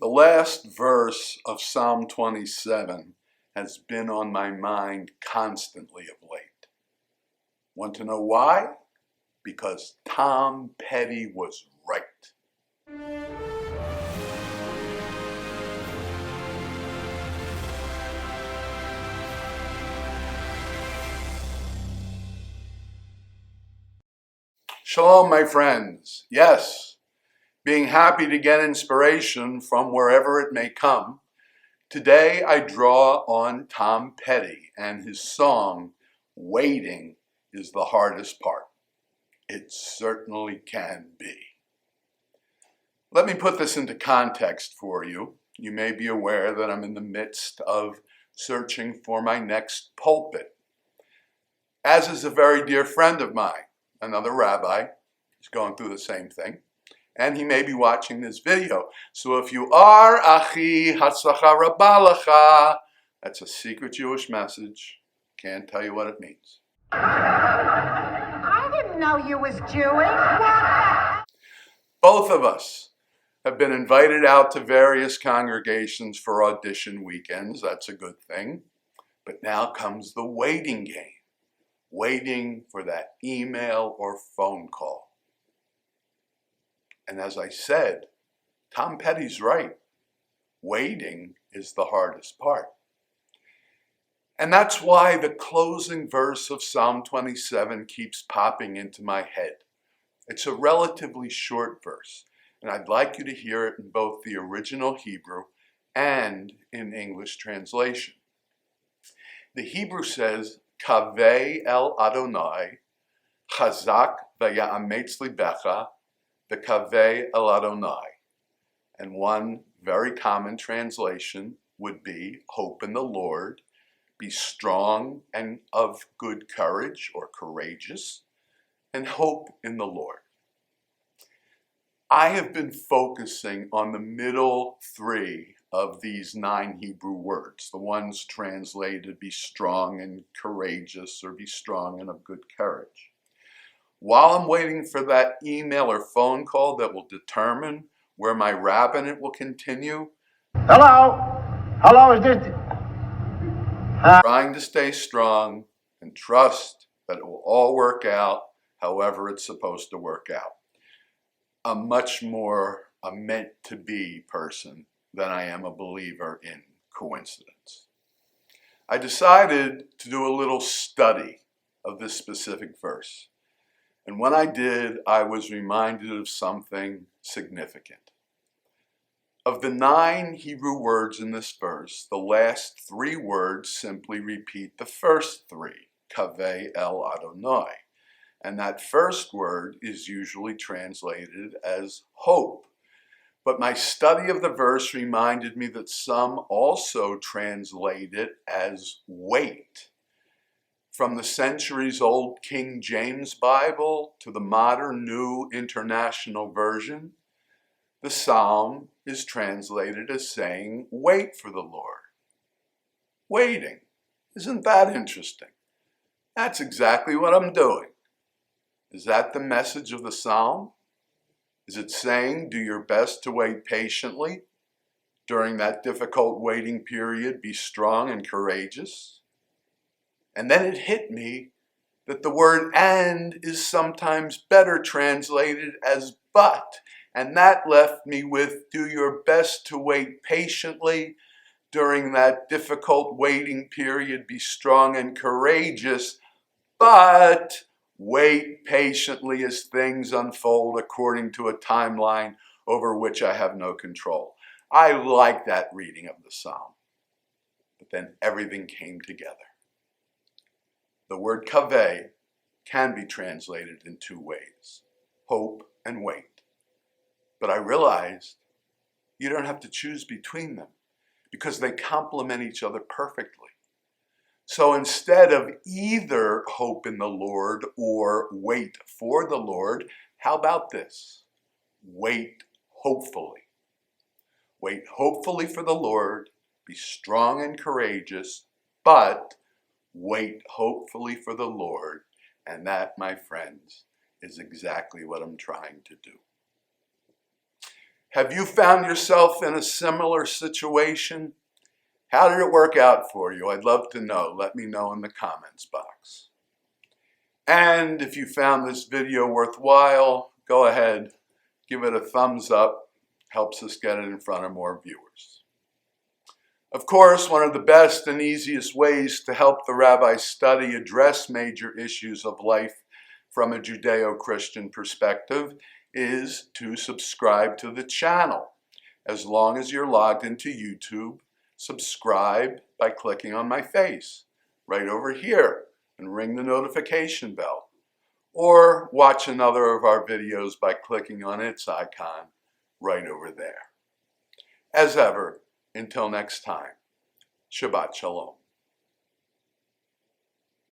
The last verse of Psalm 27 has been on my mind constantly of late. Want to know why? Because Tom Petty was right. Shalom, my friends. Yes, being happy to get inspiration from wherever it may come. Today I draw on Tom Petty and his song, Waiting is the Hardest Part. It certainly can be. Let me put this into context for you. You may be aware that I'm in the midst of searching for my next pulpit. As is a very dear friend of mine, another rabbi, he's going through the same thing. And he may be watching this video. So if you are Achi Hatzlacha Rabalacha, that's a secret Jewish message. Can't tell you what it means. I didn't know you was Jewish. Both of us have been invited out to various congregations for audition weekends. That's a good thing. But now comes the waiting game. Waiting for that email or phone call. And as I said, Tom Petty's right. Waiting is the hardest part. And that's why the closing verse of Psalm 27 keeps popping into my head. It's a relatively short verse, and I'd like you to hear it in both the original Hebrew and in English translation. The Hebrew says, Kaveh el Adonai, chazak v'ya'ametz libecha, V'kaveh el Adonai. And one very common translation would be, hope in the Lord, be strong and of good courage or courageous, and hope in the Lord. I have been focusing on the middle three of these 9 Hebrew words, the ones translated be strong and courageous or be strong and of good courage. While I'm waiting for that email or phone call that will determine where my rabbinate will continue, Hello, is this? Trying to stay strong and trust that it will all work out however it's supposed to work out. I'm much more a meant-to-be person than I am a believer in coincidence. I decided to do a little study of this specific verse. And when I did, I was reminded of something significant. Of the 9 Hebrew words in this verse, the last 3 words simply repeat the first 3, Kaveh el Adonai. And that first word is usually translated as hope. But my study of the verse reminded me that some also translate it as wait. From the centuries-old King James Bible to the modern New International Version, the psalm is translated as saying, wait for the Lord. Waiting. Isn't that interesting? That's exactly what I'm doing. Is that the message of the psalm? Is it saying, do your best to wait patiently? During that difficult waiting period, be strong and courageous? And then it hit me that the word and is sometimes better translated as but. And that left me with, do your best to wait patiently during that difficult waiting period, be strong and courageous, but wait patiently as things unfold according to a timeline over which I have no control. I like that reading of the psalm. But then everything came together. The word kaveh can be translated in 2 ways, hope and wait. But I realized you don't have to choose between them because they complement each other perfectly. So instead of either hope in the Lord or wait for the Lord, how about this? Wait hopefully. Wait hopefully for the Lord, be strong and courageous, but wait hopefully for the Lord, and that, my friends, is exactly what I'm trying to do. Have you found yourself in a similar situation? How did it work out for you? I'd love to know. Let me know in the comments box. And if you found this video worthwhile, go ahead, give it a thumbs up. Helps us get it in front of more viewers. Of course, one of the best and easiest ways to help the Rabbi study address major issues of life from a Judeo-Christian perspective is to subscribe to the channel. As long as you're logged into YouTube, subscribe by clicking on my face right over here and ring the notification bell. Or watch another of our videos by clicking on its icon right over there. As ever, until next time, Shabbat Shalom.